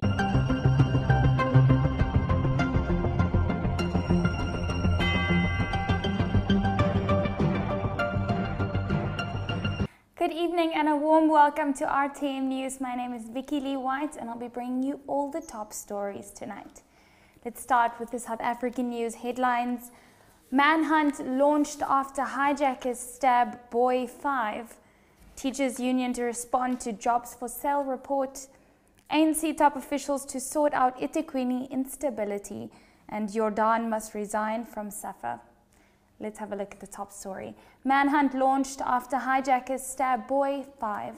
Good evening and a warm welcome to Rtm News. My name is Vicky Lee White and I'll be bringing you all the top stories tonight. Let's start with the South African news headlines. Manhunt launched after hijackers stab boy 5. Teachers union to respond to jobs for sale report. ANC top officials to sort out eThekwini instability. And Jordan must resign from SAFA. Let's have a look at the top story. Manhunt launched after hijackers stab boy 5.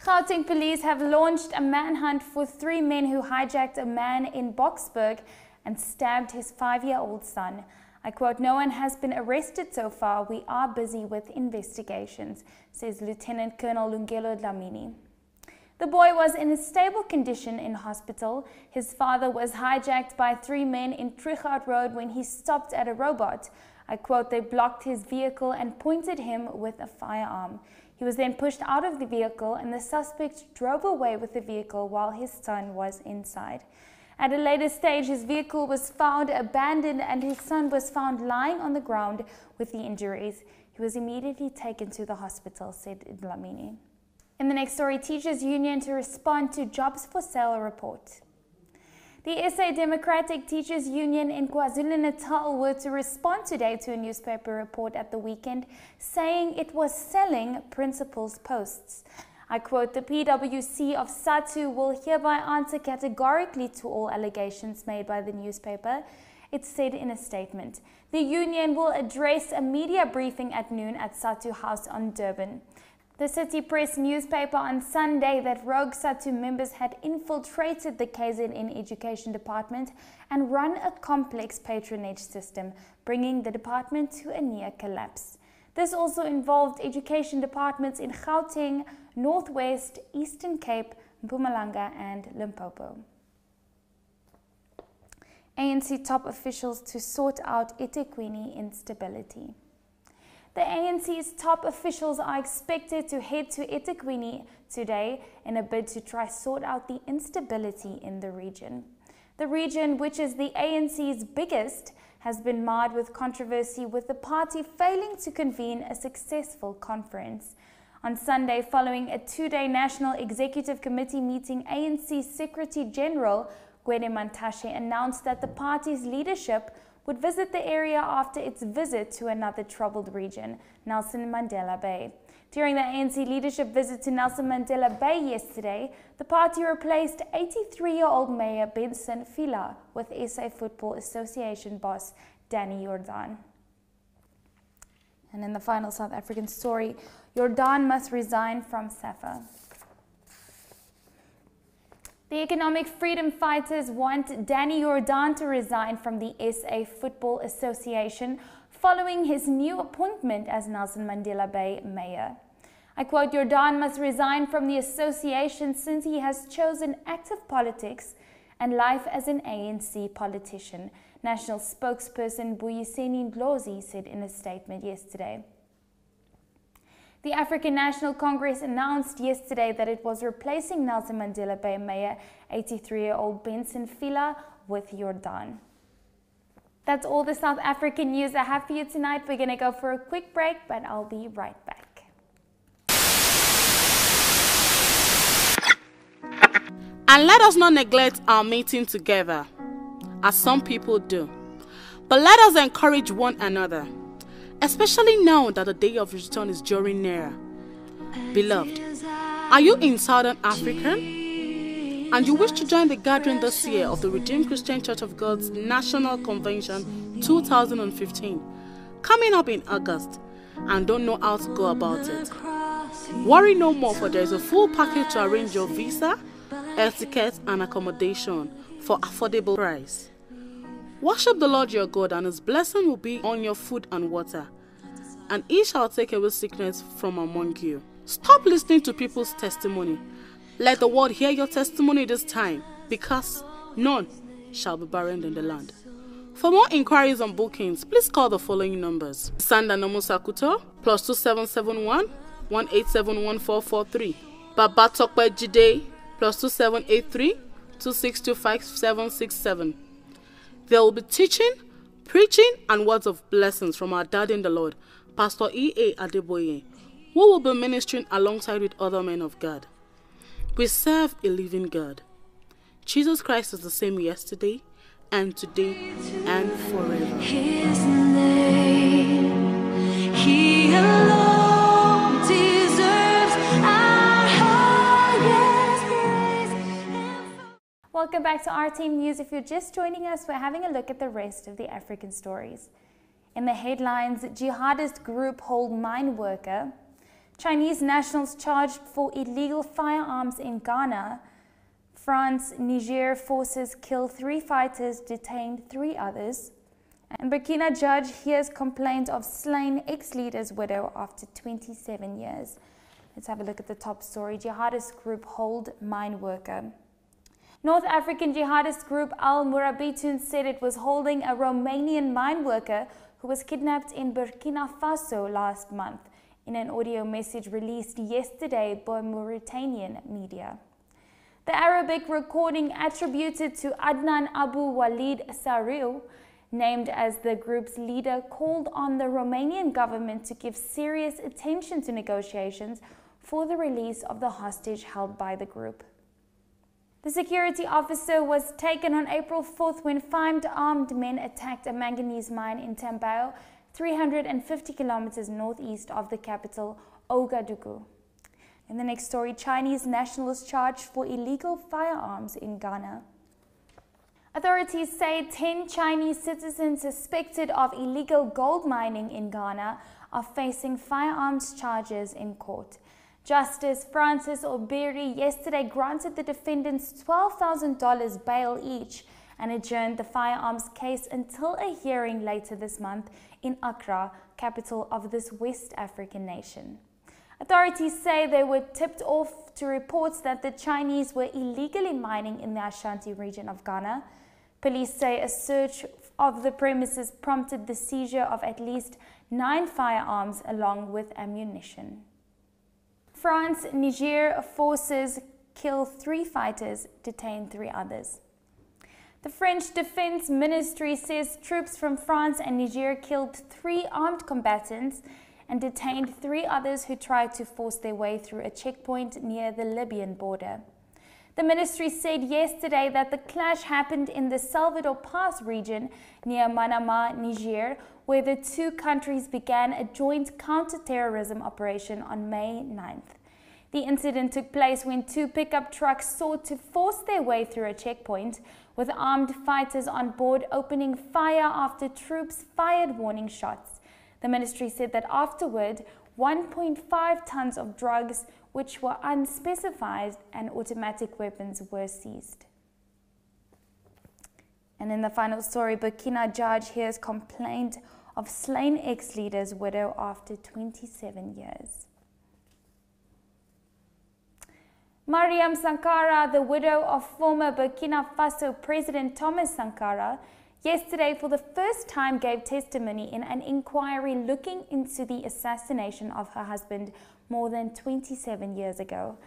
Gauteng police have launched a manhunt for 3 men who hijacked a man in Boksburg and stabbed his 5-year-old son. I quote, "No one has been arrested so far. We are busy with investigations," says Lieutenant Colonel Lungelo Dlamini. The boy was in a stable condition in hospital. His father was hijacked by 3 men in Trichard Road when he stopped at a robot. I quote, "They blocked his vehicle and pointed him with a firearm. He was then pushed out of the vehicle and the suspect drove away with the vehicle while his son was inside. At a later stage, his vehicle was found abandoned and his son was found lying on the ground with the injuries. He was immediately taken to the hospital," said Dlamini. In the next story, teachers union to respond to jobs for sale report. The SA Democratic Teachers Union in KwaZulu-Natal were to respond today to a newspaper report at the weekend saying it was selling principals' posts. I quote, "The PwC of SATU will hereby answer categorically to all allegations made by the newspaper," it said in a statement. The union will address a media briefing at noon at SATU House on Durban. The City Press newspaper on Sunday that rogue SATU members had infiltrated the KZN Education Department and run a complex patronage system, bringing the department to a near collapse. This also involved education departments in Gauteng, Northwest, Eastern Cape, Mpumalanga and Limpopo. ANC top officials to sort out eThekwini instability. The ANC's top officials are expected to head to eThekwini today in a bid to try sort out the instability in the region. The region, which is the ANC's biggest, has been marred with controversy, with the party failing to convene a successful conference. On Sunday, following a 2-day National Executive Committee meeting, ANC Secretary General Gwede Mantashe announced that the party's leadership would visit the area after its visit to another troubled region, Nelson Mandela Bay. During the ANC leadership visit to Nelson Mandela Bay yesterday, the party replaced 83-year-old Mayor Benson Fila with SA Football Association boss Danny Jordan. And in the final South African story, Jordan must resign from SAFA. The economic freedom fighters want Danny Jordan to resign from the SA Football Association following his new appointment as Nelson Mandela Bay mayor. I quote, "Jordan must resign from the association since he has chosen active politics and life as an ANC politician," National spokesperson Buyiseni Ndlozi said in a statement yesterday. The African National Congress announced yesterday that it was replacing Nelson Mandela Bay Mayor 83-year-old Benson Fila with Jordan. That's all the South African news I have for you tonight. We're going to go for a quick break, but I'll be right back. And let us not neglect our meeting together, as some people do, but let us encourage one another, especially now that the day of return is drawing nearer. Beloved, are you in Southern Africa and you wish to join the gathering this year of the Redeemed Christian Church of God's National Convention 2015, coming up in August, and don't know how to go about it? Worry no more, for there is a full package to arrange your visa, air tickets and accommodation for affordable price. Worship the Lord your God, and his blessing will be on your food and water, and he shall take away sickness from among you. Stop listening to people's testimony. Let the world hear your testimony this time, because none shall be barren in the land. For more inquiries and bookings, please call the following numbers: Sanda Nomusakuto +2771 1871443, Baba Tokwe Jide +2783 2625 There will be teaching, preaching, and words of blessings from our Daddy in the Lord, Pastor E.A. Adeboye, who will be ministering alongside with other men of God. We serve a living God. Jesus Christ is the same yesterday, and today, and forever. His name, He alone deserves our highest praise. Welcome back to Rtm News. If you're just joining us, we're having a look at the rest of the African stories. In the headlines, jihadist group hold mine worker, Chinese nationals charged for illegal firearms in Ghana, France, Niger forces kill 3 fighters, detained 3 others, and Burkina judge hears complaint of slain ex-leader's widow after 27 years. Let's have a look at the top story. Jihadist group hold mine worker. North African jihadist group Al Murabitun said it was holding a Romanian mine worker who was kidnapped in Burkina Faso last month, in an audio message released yesterday by Mauritanian media. The Arabic recording attributed to Adnan Abu Walid Sariu, named as the group's leader, called on the Romanian government to give serious attention to negotiations for the release of the hostage held by the group. The security officer was taken on April 4th when 5 armed men attacked a manganese mine in Tambao, 350 kilometers northeast of the capital, Ouagadougou. In the next story, Chinese nationals charged for illegal firearms in Ghana. Authorities say 10 Chinese citizens suspected of illegal gold mining in Ghana are facing firearms charges in court. Justice Francis Obiri yesterday granted the defendants $12,000 bail each and adjourned the firearms case until a hearing later this month in Accra, capital of this West African nation. Authorities say they were tipped off to reports that the Chinese were illegally mining in the Ashanti region of Ghana. Police say a search of the premises prompted the seizure of at least 9 firearms along with ammunition. France, Niger forces kill 3 fighters, detain 3 others. The French Defense Ministry says troops from France and Niger killed 3 armed combatants and detained 3 others who tried to force their way through a checkpoint near the Libyan border. The ministry said yesterday that the clash happened in the Salvador Pass region near Manama, Niger, where the 2 countries began a joint counter-terrorism operation on May 9th. The incident took place when 2 pickup trucks sought to force their way through a checkpoint, with armed fighters on board opening fire after troops fired warning shots. The ministry said that afterward, 1.5 tons of drugs, which were unspecified, and automatic weapons were seized. And in the final story, Burkina judge hears complaint of slain ex-leader's widow after 27 years. Mariam Sankara, the widow of former Burkina Faso President Thomas Sankara, yesterday for the first time gave testimony in an inquiry looking into the assassination of her husband more than 27 years ago.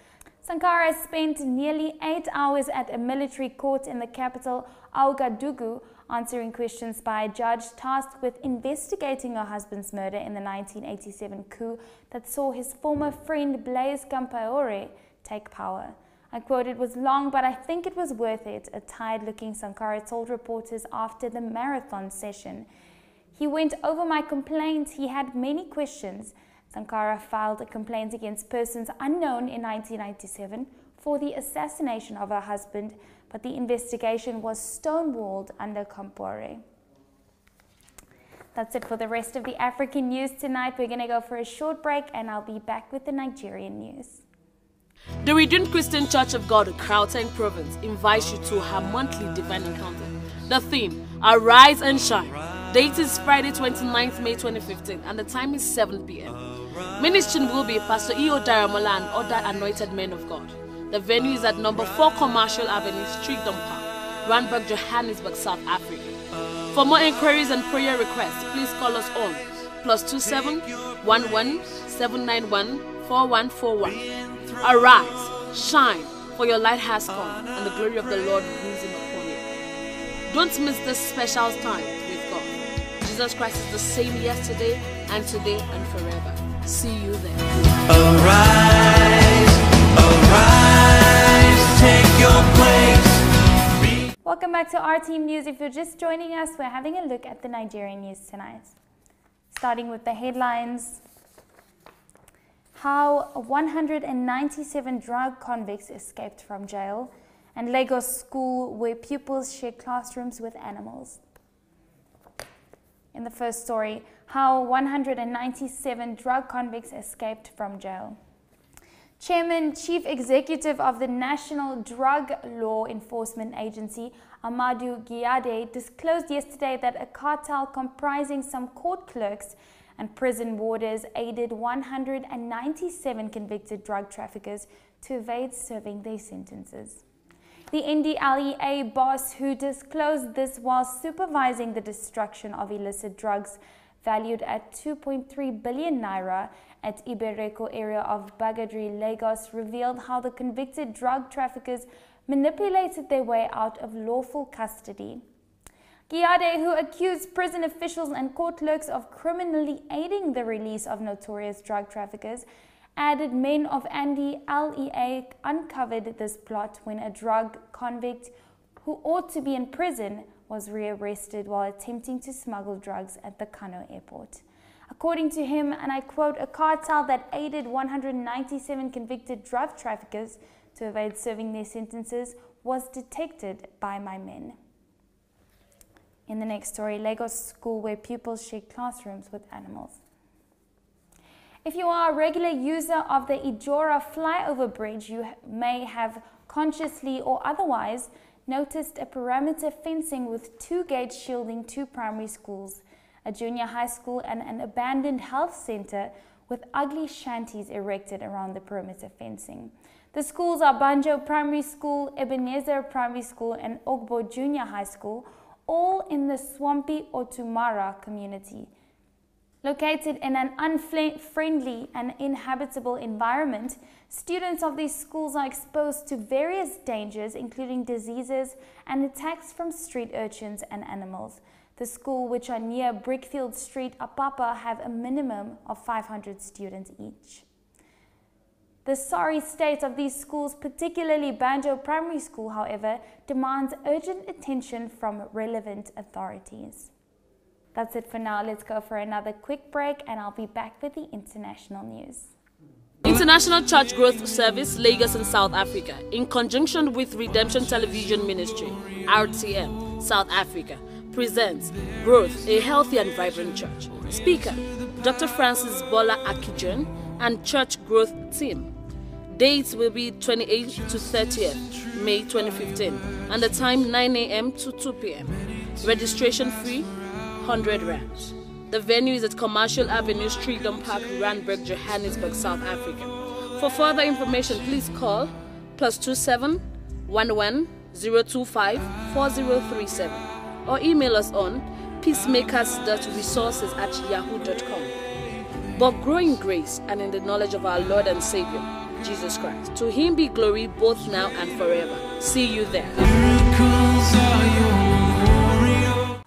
Sankara spent nearly 8 hours at a military court in the capital, Ouagadougou, answering questions by a judge tasked with investigating her husband's murder in the 1987 coup that saw his former friend Blaise Compaoré take power. I quote, "It was long, but I think it was worth it," a tired-looking Sankara told reporters after the marathon session. "He went over my complaint. He had many questions." Sankara filed a complaint against persons unknown in 1997 for the assassination of her husband, but the investigation was stonewalled under Compaoré. That's it for the rest of the African news tonight. We're going to go for a short break and I'll be back with the Nigerian news. The Redeemed Christian Church of God, Rtm Province, invites you to her monthly divine encounter. The theme, Arise and Shine. Date is Friday 29th May 2015 and the time is 7 p.m. Ministering will be Pastor E.O. Daramola and other anointed men of God. The venue is at number 4 Commercial Avenue, Streetdom Park, Randburg, Johannesburg, South Africa. For more inquiries and prayer requests, please call us on +27 11 791 4141. Arise, shine, for your light has come, and the glory of the Lord risen upon you. Don't miss this special time with God. Jesus Christ is the same yesterday and today and forever. See you there. Arise, arise, take your place. Welcome back to Rtm News. If you're just joining us, we're having a look at the Nigerian news tonight. Starting with the headlines. How 197 drug convicts escaped from jail, and Lagos school where pupils share classrooms with animals. In the first story, how 197 drug convicts escaped from jail. Chairman, Chief Executive of the National Drug Law Enforcement Agency, Amadou Giade, disclosed yesterday that a cartel comprising some court clerks and prison warders aided 197 convicted drug traffickers to evade serving their sentences. The NDLEA boss, who disclosed this while supervising the destruction of illicit drugs valued at 2.3 billion naira at Ibereko area of Bagadri, Lagos, revealed how the convicted drug traffickers manipulated their way out of lawful custody. Giade, who accused prison officials and court clerks of criminally aiding the release of notorious drug traffickers, added men of NDLEA uncovered this plot when a drug convict who ought to be in prison was rearrested while attempting to smuggle drugs at the Kano airport. According to him, and I quote, a cartel that aided 197 convicted drug traffickers to evade serving their sentences was detected by my men. In the next story, Lagos school where pupils share classrooms with animals. If you are a regular user of the Ijora flyover bridge, you may have consciously or otherwise noticed a perimeter fencing with 2 gates shielding 2 primary schools, a junior high school and an abandoned health center with ugly shanties erected around the perimeter fencing. The schools are Banjo Primary School, Ebenezer Primary School and Ogbo Junior High School, all in the swampy Otumara community. Located in an unfriendly and inhabitable environment, students of these schools are exposed to various dangers, including diseases and attacks from street urchins and animals. The school, which are near Brickfield Street, Apapa, have a minimum of 500 students each. The sorry state of these schools, particularly Banjo Primary School, however, demands urgent attention from relevant authorities. That's it for now. Let's go for another quick break and I'll be back with the international news. International Church Growth Service, Lagos in South Africa, in conjunction with Redemption Television Ministry, RTM, South Africa, presents Growth, a Healthy and Vibrant Church. Speaker, Dr. Francis Bola Akijon and Church Growth Team. Dates will be 28th to 30th May 2015 and the time 9 a.m. to 2 p.m. Registration free, 100 rands. The venue is at Commercial Avenue, Streeton Park, Randburg, Johannesburg, South Africa. For further information, please call +27 11 025 4037 or email us on peacemakers.resources@yahoo.com. But grow in grace and in the knowledge of our Lord and Savior, Jesus Christ. To him be glory both now and forever. See you there.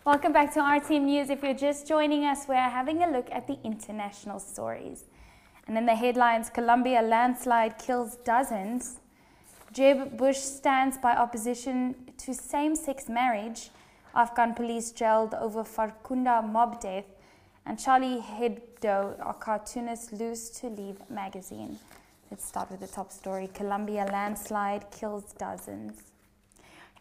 Welcome back to Rtm News. If you're just joining us, we're having a look at the international stories. And in the headlines, Colombia landslide kills dozens. Jeb Bush stands by opposition to same-sex marriage. Afghan police jailed over Farkunda mob death. And Charlie Hebdo, a cartoonist, loose to leave magazine. Let's start with the top story. Colombia landslide kills dozens.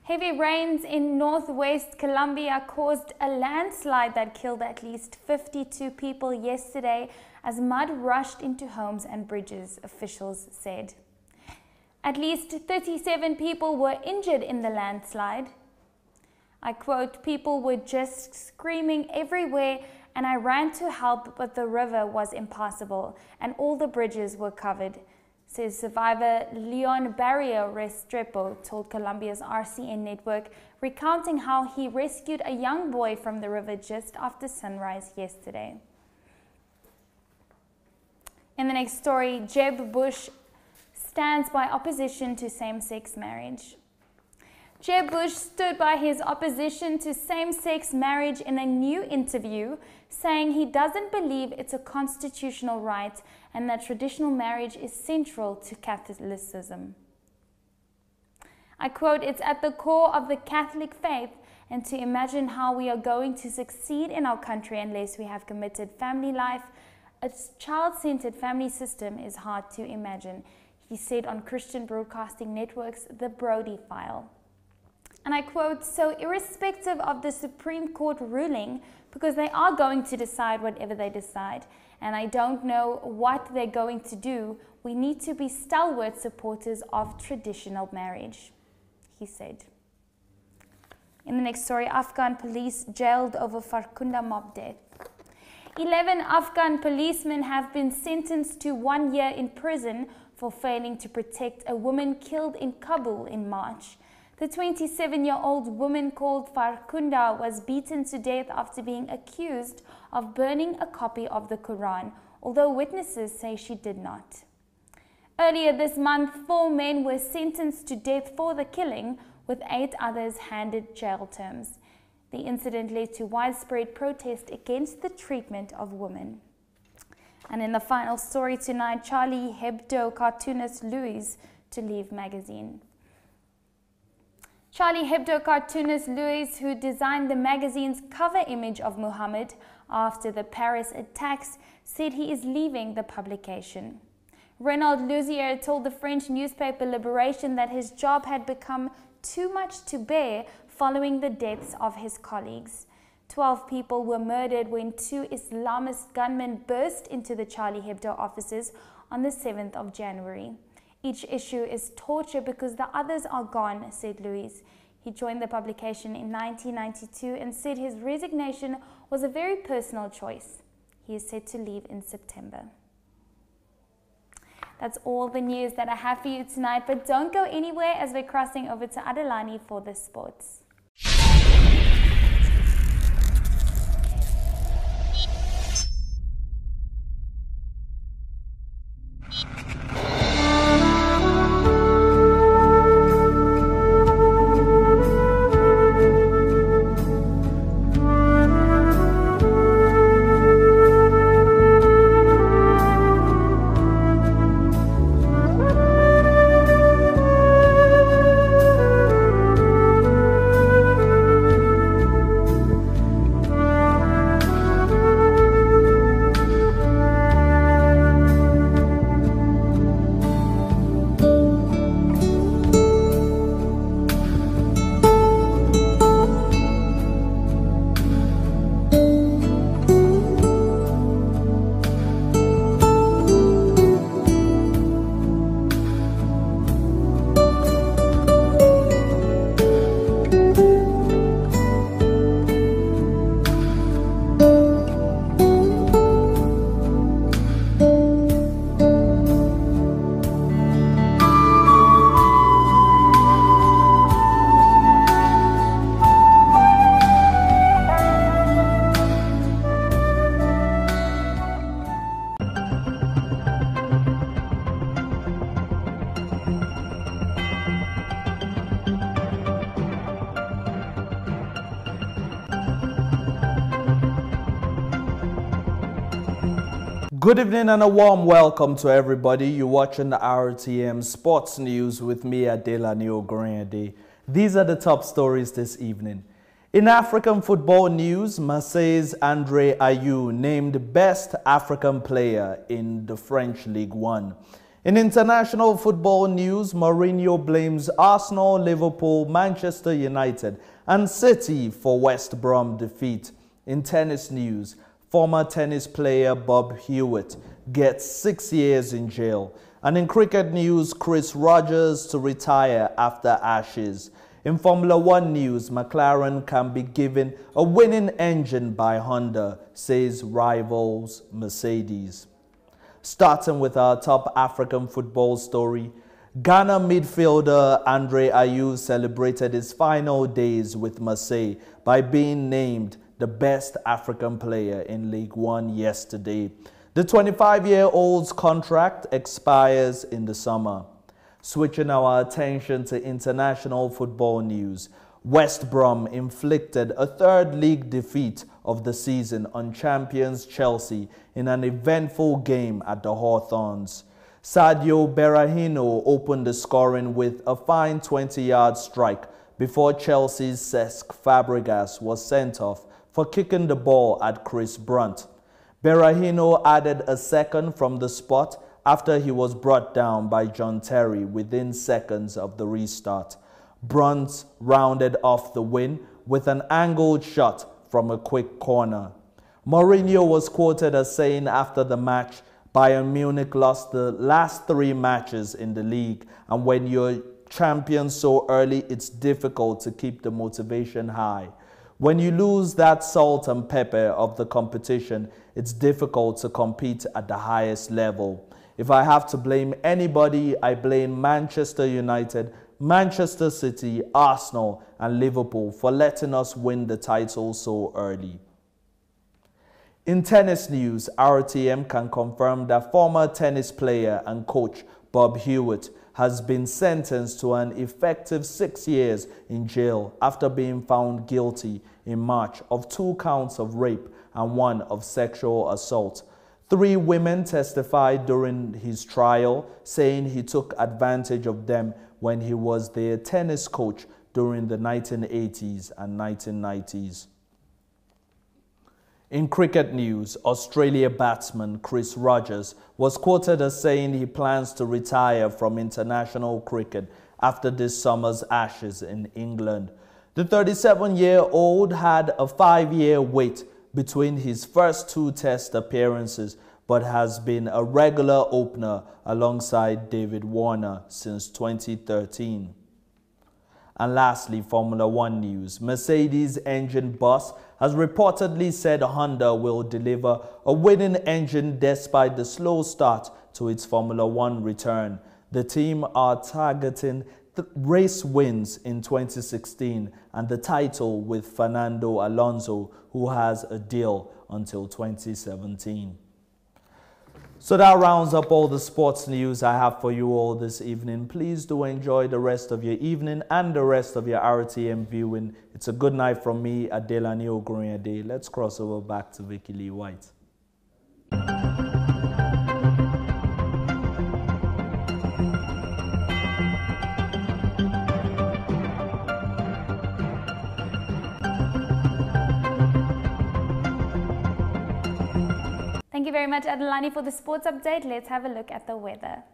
Heavy rains in northwest Colombia caused a landslide that killed at least 52 people yesterday as mud rushed into homes and bridges, officials said. At least 37 people were injured in the landslide. I quote, people were just screaming everywhere and I ran to help, but the river was impassable and all the bridges were covered, says survivor Leon Barrio Restrepo told Colombia's RCN network, recounting how he rescued a young boy from the river just after sunrise yesterday. In the next story, Jeb Bush stands by opposition to same-sex marriage. Jeb Bush stood by his opposition to same-sex marriage in a new interview, saying he doesn't believe it's a constitutional right and that traditional marriage is central to Catholicism. I quote, "It's at the core of the Catholic faith, and to imagine how we are going to succeed in our country unless we have committed family life, a child-centered family system is hard to imagine," he said on Christian Broadcasting Network's The Brody File. And I quote, "So irrespective of the Supreme Court ruling, because they are going to decide whatever they decide, and I don't know what they're going to do, we need to be stalwart supporters of traditional marriage," he said. In the next story, Afghan police jailed over Farkunda mob death. 11 Afghan policemen have been sentenced to 1 year in prison for failing to protect a woman killed in Kabul in March. The 27-year-old woman called Farkunda was beaten to death after being accused of burning a copy of the Quran, although witnesses say she did not. Earlier this month, 4 men were sentenced to death for the killing, with 8 others handed jail terms. The incident led to widespread protest against the treatment of women. And in the final story tonight, Charlie Hebdo cartoonist Louis to leave magazine. Charlie Hebdo cartoonist Louis, who designed the magazine's cover image of Muhammad after the Paris attacks, said he is leaving the publication. Renaud Louzier told the French newspaper Libération that his job had become too much to bear following the deaths of his colleagues. 12 people were murdered when 2 Islamist gunmen burst into the Charlie Hebdo offices on the 7th of January. "Each issue is torture because the others are gone," said Louis. He joined the publication in 1992 and said his resignation was a very personal choice. He is set to leave in September. That's all the news that I have for you tonight, but don't go anywhere as we're crossing over to Adelani for the sports. Good evening and a warm welcome to everybody. You're watching the RTM Sports News with me, Adelani Ogrande. These are the top stories this evening. In African football news, Marseille's Andre Ayew named Best African Player in the French Ligue 1. In international football news, Mourinho blames Arsenal, Liverpool, Manchester United and City for West Brom defeat. In tennis news, former tennis player Bob Hewitt gets 6 years in jail. And in cricket news, Chris Rogers to retire after Ashes. In Formula One news, McLaren can be given a winning engine by Honda, says rivals Mercedes. Starting with our top African football story, Ghana midfielder Andre Ayew celebrated his final days with Marseille by being named the best African player in League One yesterday. The 25-year-old's contract expires in the summer. Switching our attention to international football news, West Brom inflicted a third league defeat of the season on champions Chelsea in an eventful game at the Hawthorns. Sadio Berahino opened the scoring with a fine 20-yard strike before Chelsea's Cesc Fabregas was sent off for kicking the ball at Chris Brunt. Berahino added a second from the spot after he was brought down by John Terry within seconds of the restart. Brunt rounded off the win with an angled shot from a quick corner. Mourinho was quoted as saying after the match, Bayern Munich lost the last 3 matches in the league, and when you're champion so early, it's difficult to keep the motivation high. When you lose that salt and pepper of the competition, it's difficult to compete at the highest level. If I have to blame anybody, I blame Manchester United, Manchester City, Arsenal and Liverpool for letting us win the title so early. In tennis news, RTM can confirm that former tennis player and coach Bob Hewitt has been sentenced to an effective 6 years in jail after being found guilty in March of 2 counts of rape and 1 of sexual assault. 3 women testified during his trial, saying he took advantage of them when he was their tennis coach during the 1980s and 1990s. In cricket news, Australia batsman Chris Rogers was quoted as saying he plans to retire from international cricket after this summer's Ashes in England. The 37-year-old had a 5-year wait between his first 2 Test appearances, but has been a regular opener alongside David Warner since 2013. And lastly, Formula One news. Mercedes engine boss has reportedly said Honda will deliver a winning engine despite the slow start to its Formula One return. The team are targeting race wins in 2016 and the title with Fernando Alonso, who has a deal until 2017. So that rounds up all the sports news I have for you all this evening. Please do enjoy the rest of your evening and the rest of your RTM viewing. It's a good night from me, Adelani Ogoriade. Let's cross over back to Vicky Lee White. Thank you very much, Adelani, for the sports update. Let's have a look at the weather.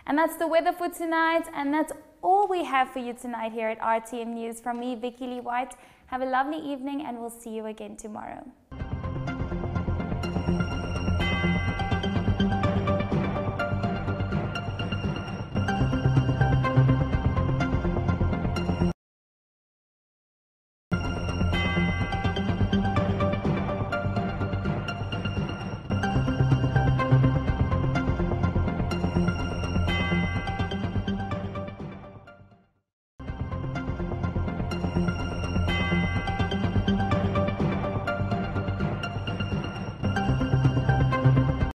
And that's the weather for tonight, and that's all we have for you tonight here at RTM News. From me, Vicky Lee White. Have a lovely evening, and we'll see you again tomorrow.